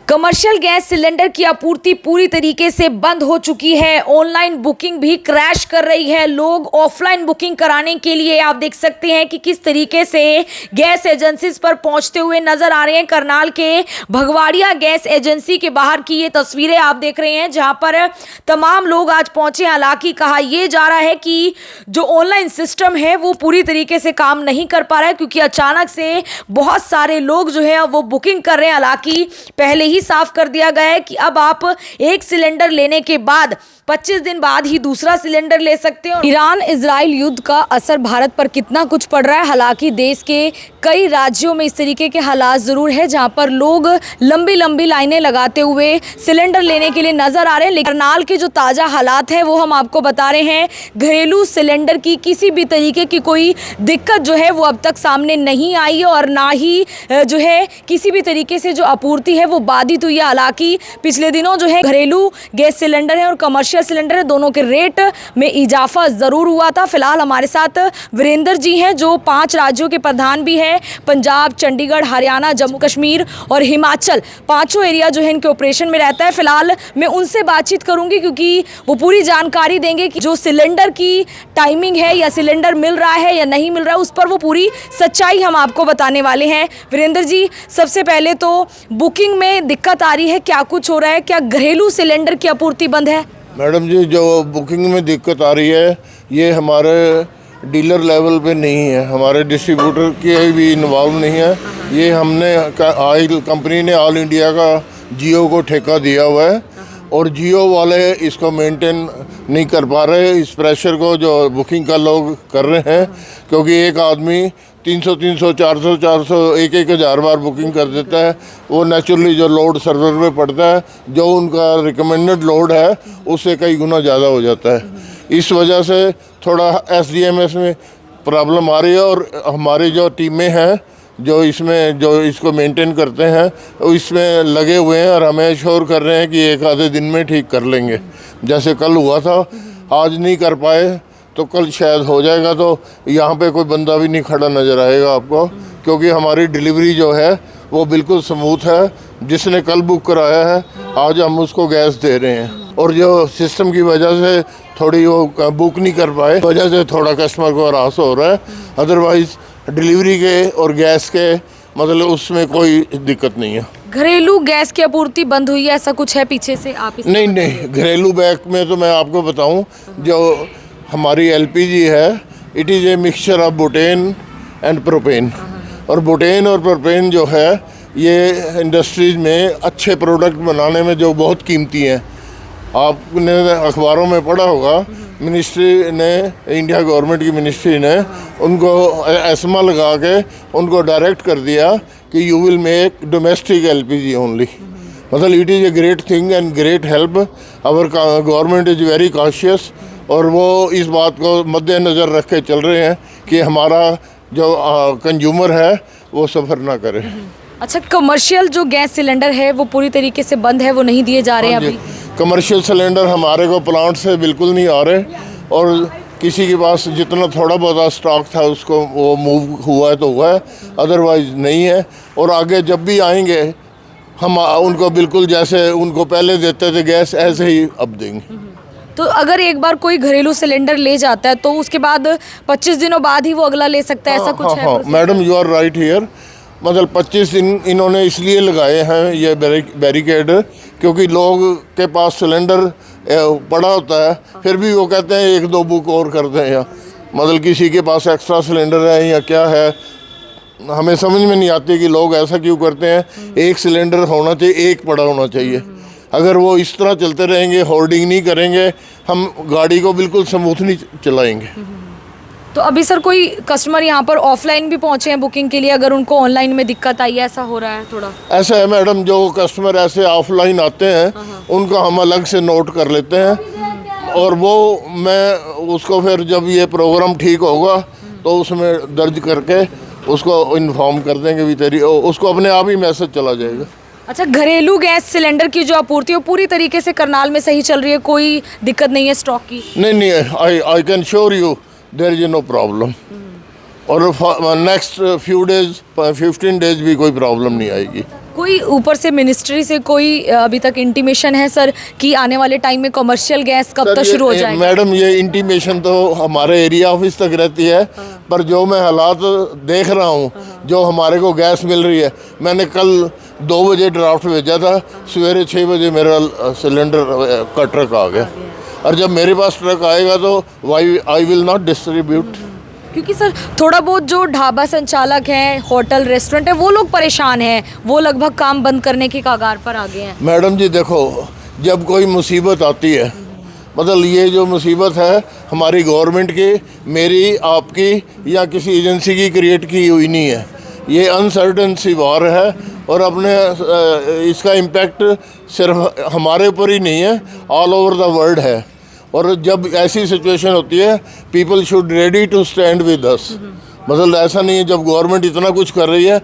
Commercial gas cylinder की आपूर्ति पूरी तरीके से बंद हो चुकी है। ऑनलाइन बुकिंग भी क्रैश कर रही है। लोग ऑफलाइन बुकिंग कराने के लिए आप देख सकते हैं कि किस तरीके से गैस एजेंसीज पर पहुंचते हुए नजर आ रहे हैं। करनाल के भगवाड़िया गैस एजेंसी के बाहर की ये तस्वीरें आप देख रहे हैं, जहां पर तमाम लोग आज पहुंचे। हालांकि कहा यह जा रहा है कि जो ऑनलाइन सिस्टम है वो पूरी तरीके से काम नहीं कर पा रहा है, क्योंकि अचानक से बहुत सारे लोग जो है वो बुकिंग कर रहे हैं। हालांकि पहले ही साफ कर दिया गया है कि अब आप एक सिलेंडर लेने के बाद 25 दिन बाद ही दूसरा सिलेंडर ले सकते हो। ईरान इजराइल युद्ध का असर भारत पर कितना कुछ पड़ रहा है। हालांकि देश के कई राज्यों में इस तरीके के हालात जरूर है, जहां पर लोग लंबी लंबी लाइनें लगाते हुए सिलेंडर लेने के लिए नजर आ रहे हैं। लेकिन करनाल के जो ताजा हालात है वो हम आपको बता रहे हैं। घरेलू सिलेंडर की किसी भी तरीके की कोई दिक्कत जो है वो अब तक सामने नहीं आई है, और ना ही जो है किसी भी तरीके से जो आपूर्ति है वो बाधित हुई है। हालांकि पिछले दिनों जो है घरेलू गैस सिलेंडर है और कमर्शियल सिलेंडर है, दोनों के रेट में इजाफा जरूर हुआ था। फिलहाल हमारे साथ वीरेंद्र जी हैं, जो 5 राज्यों के प्रधान भी हैं। पंजाब, चंडीगढ़, हरियाणा, जम्मू कश्मीर और हिमाचल, पांचों एरिया जो है इनके ऑपरेशन में रहता है। फिलहाल मैं उनसे बातचीत करूंगी, क्योंकि वो पूरी जानकारी देंगे कि जो सिलेंडर की टाइमिंग है या सिलेंडर मिल रहा है या नहीं मिल रहा है, उस पर वो पूरी सच्चाई हम आपको बताने वाले हैं। वीरेंद्र जी, सबसे पहले तो बुकिंग में दिक्कत आ रही है, क्या कुछ हो रहा है? क्या घरेलू सिलेंडर की आपूर्ति बंद है? मैडम जी, जो बुकिंग में दिक्कत आ रही है ये हमारे डीलर लेवल पे नहीं है, हमारे डिस्ट्रीब्यूटर की भी इन्वॉल्व नहीं है। ये हमने ऑयल कंपनी ने ऑल इंडिया का जियो को ठेका दिया हुआ है, और जियो वाले इसको मेंटेन नहीं कर पा रहे, इस प्रेशर को जो बुकिंग का लोग कर रहे हैं। क्योंकि एक आदमी 300, 400, 1,000 बार बुकिंग कर देता है। वो नेचुरली जो लोड सर्वर पे पड़ता है, जो उनका रिकमेंडेड लोड है उससे कई गुना ज़्यादा हो जाता है। इस वजह से थोड़ा SDMS में प्रॉब्लम आ रही है, और हमारी जो टीमें हैं जो इसको मेंटेन करते हैं वो इसमें लगे हुए हैं, और हमें श्योर कर रहे हैं कि एक आधे दिन में ठीक कर लेंगे। जैसे कल हुआ था, आज नहीं कर पाए तो कल शायद हो जाएगा। तो यहाँ पे कोई बंदा भी नहीं खड़ा नज़र आएगा आपको, क्योंकि हमारी डिलीवरी जो है वो बिल्कुल स्मूथ है। जिसने कल बुक कराया है आज हम उसको गैस दे रहे हैं, और जो सिस्टम की वजह से थोड़ी वो बुक नहीं कर पाए, वजह से थोड़ा कस्टमर को हरास हो रहा है। अदरवाइज डिलीवरी के और गैस के मतलब उसमें कोई दिक्कत नहीं है। घरेलू गैस की आपूर्ति बंद हुई है, ऐसा कुछ है पीछे से? आप नहीं, घरेलू बैग में तो मैं आपको बताऊं, जो हमारी LPG है, it is a mixture of butane and propane. और बुटेन और प्रोपेन जो है ये इंडस्ट्रीज में अच्छे प्रोडक्ट बनाने में जो बहुत कीमती हैं। आपने अखबारों में पढ़ा होगा, मिनिस्ट्री ने, इंडिया गवर्नमेंट की मिनिस्ट्री ने उनको एस्मा लगा के उनको डायरेक्ट कर दिया कि you will make domestic LPG only. मतलब it is a great thing and great help. Our government is very cautious, और वो इस बात को मद्देनज़र रख के चल रहे हैं कि हमारा जो कंज्यूमर है वो सफ़र ना करे। अच्छा, कमर्शियल जो गैस सिलेंडर है वो पूरी तरीके से बंद है, वो नहीं दिए जा रहे हैं अभी? कमर्शियल सिलेंडर हमारे को प्लांट से बिल्कुल नहीं आ रहे, और किसी के पास जितना थोड़ा बहुत स्टॉक था उसको वो मूव हुआ है तो हुआ है, अदरवाइज नहीं है। और आगे जब भी आएंगे हम उनको बिल्कुल जैसे उनको पहले देते थे गैस, ऐसे ही अब देंगे। तो अगर एक बार कोई घरेलू सिलेंडर ले जाता है तो उसके बाद 25 दिनों बाद ही वो अगला ले सकता है, ऐसा कुछ है? हाँ, madam you are right here. मतलब 25 दिन इन्होंने इसलिए लगाए हैं ये बैरिकेड, क्योंकि लोग के पास सिलेंडर पड़ा होता है, फिर भी वो कहते हैं 1-2 बुक और कर दें, या मतलब किसी के पास एक्स्ट्रा सिलेंडर है या क्या है। हमें समझ में नहीं आती कि लोग ऐसा क्यों करते हैं। एक सिलेंडर होना चाहिए, एक पड़ा होना चाहिए। अगर वो इस तरह चलते रहेंगे, होल्डिंग नहीं करेंगे, हम गाड़ी को बिल्कुल स्मूथ नहीं चलाएंगे। तो अभी सर कोई कस्टमर यहाँ पर ऑफलाइन भी पहुँचे हैं बुकिंग के लिए, अगर उनको ऑनलाइन में दिक्कत आई है, ऐसा हो रहा है थोड़ा? ऐसा है मैडम, जो कस्टमर ऐसे ऑफलाइन आते हैं उनका हम अलग से नोट कर लेते हैं, और वो मैं उसको फिर जब ये प्रोग्राम ठीक होगा तो उसमें दर्ज करके उसको इन्फॉर्म कर देंगे भी तेरी, उसको अपने आप ही मैसेज चला जाएगा। अच्छा, घरेलू गैस सिलेंडर की जो आपूर्ति है वो पूरी तरीके से करनाल में सही चल रही है, कोई दिक्कत नहीं है स्टॉक की? नहीं, I can sure you there is no problem. और नेक्स्ट फ्यू डेज 15 डेज भी कोई प्रॉब्लम नहीं आएगी। कोई ऊपर से मिनिस्ट्री से कोई अभी तक इंटीमेशन है सर कि आने वाले टाइम में कमर्शियल गैस कब तक शुरू हो जाएगा? मैडम, ये इंटीमेशन तो हमारे एरिया ऑफिस तक रहती है, पर जो मैं हालात देख रहा हूँ, जो हमारे को गैस मिल रही है, मैंने कल 2 बजे ड्राफ्ट भेजा था, सवेरे 6 बजे मेरा सिलेंडर का ट्रक आ गया। और जब मेरे पास ट्रक आएगा तो आई विल नॉट डिस्ट्रीब्यूट। क्योंकि सर थोड़ा बहुत जो ढाबा संचालक हैं, होटल रेस्टोरेंट है, वो लोग परेशान हैं, वो लगभग काम बंद करने की कगार पर आ गए हैं। मैडम जी देखो, जब कोई मुसीबत आती है, मतलब ये जो मुसीबत है हमारी गवर्नमेंट की, मेरी, आपकी या किसी एजेंसी की क्रिएट की हुई नहीं है। ये अनसर्टन सी वार है और अपने इसका इम्पैक्ट सिर्फ हमारे ऊपर ही नहीं है, ऑल ओवर द वर्ल्ड है। और जब ऐसी सिचुएशन होती है, people should ready to stand with us. मतलब ऐसा नहीं है, जब गवर्नमेंट इतना कुछ कर रही है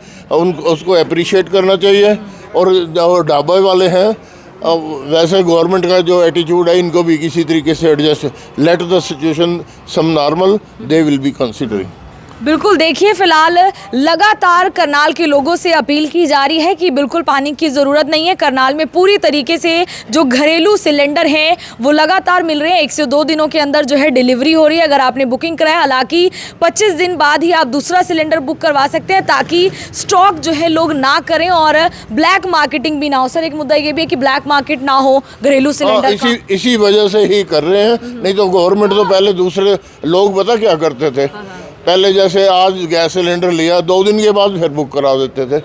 उसको अप्रिशिएट करना चाहिए। और जो ढाबे वाले हैं, वैसे गवर्नमेंट का जो एटीट्यूड है, इनको भी किसी तरीके से adjust, let the situation some normal, they will be considering. बिल्कुल, देखिए फिलहाल लगातार करनाल के लोगों से अपील की जा रही है कि बिल्कुल पानी की ज़रूरत नहीं है। करनाल में पूरी तरीके से जो घरेलू सिलेंडर हैं वो लगातार मिल रहे हैं। 1 से 2 दिनों के अंदर जो है डिलीवरी हो रही है। अगर आपने बुकिंग कराया, हालांकि 25 दिन बाद ही आप दूसरा सिलेंडर बुक करवा सकते हैं, ताकि स्टॉक जो है लोग ना करें और ब्लैक मार्केटिंग भी ना हो। सर, एक मुद्दा ये भी है कि ब्लैक मार्केट ना हो घरेलू सिलेंडर का। इसी वजह से ही कर रहे हैं, नहीं तो गवर्नमेंट तो पहले दूसरे लोग पता क्या करते थे, पहले जैसे आज गैस सिलेंडर लिया, 2 दिन के बाद फिर बुक करा देते थे।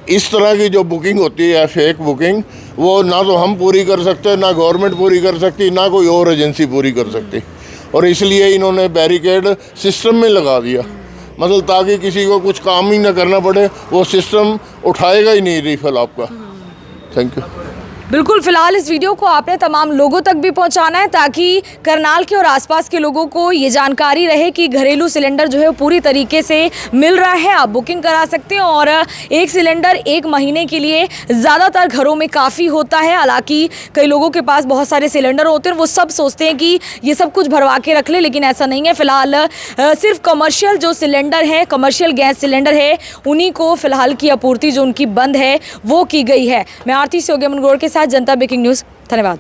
इस तरह की जो बुकिंग होती है, फेक बुकिंग, वो ना तो हम पूरी कर सकते, ना गवर्नमेंट पूरी कर सकती, ना कोई और एजेंसी पूरी कर सकती। और इसलिए इन्होंने बैरिकेड सिस्टम में लगा दिया, मतलब ताकि किसी को कुछ काम ही ना करना पड़े, वो सिस्टम उठाएगा ही नहीं रिफिल आपका। Thank you. बिल्कुल, फिलहाल इस वीडियो को आपने तमाम लोगों तक भी पहुंचाना है, ताकि करनाल के और आसपास के लोगों को ये जानकारी रहे कि घरेलू सिलेंडर जो है पूरी तरीके से मिल रहा है। आप बुकिंग करा सकते हैं और एक सिलेंडर 1 महीने के लिए ज़्यादातर घरों में काफ़ी होता है। हालांकि कई लोगों के पास बहुत सारे सिलेंडर होते हैं, वो सब सोचते हैं कि ये सब कुछ भरवा के रख ले, लेकिन ऐसा नहीं है। फिलहाल सिर्फ कमर्शियल जो सिलेंडर है, कमर्शियल गैस सिलेंडर है, उन्हीं को फिलहाल की आपूर्ति जो उनकी बंद है वो की गई है। मैं आरती सोगेमन गौड़ के साथ जनता ब्रेकिंग न्यूज़। धन्यवाद।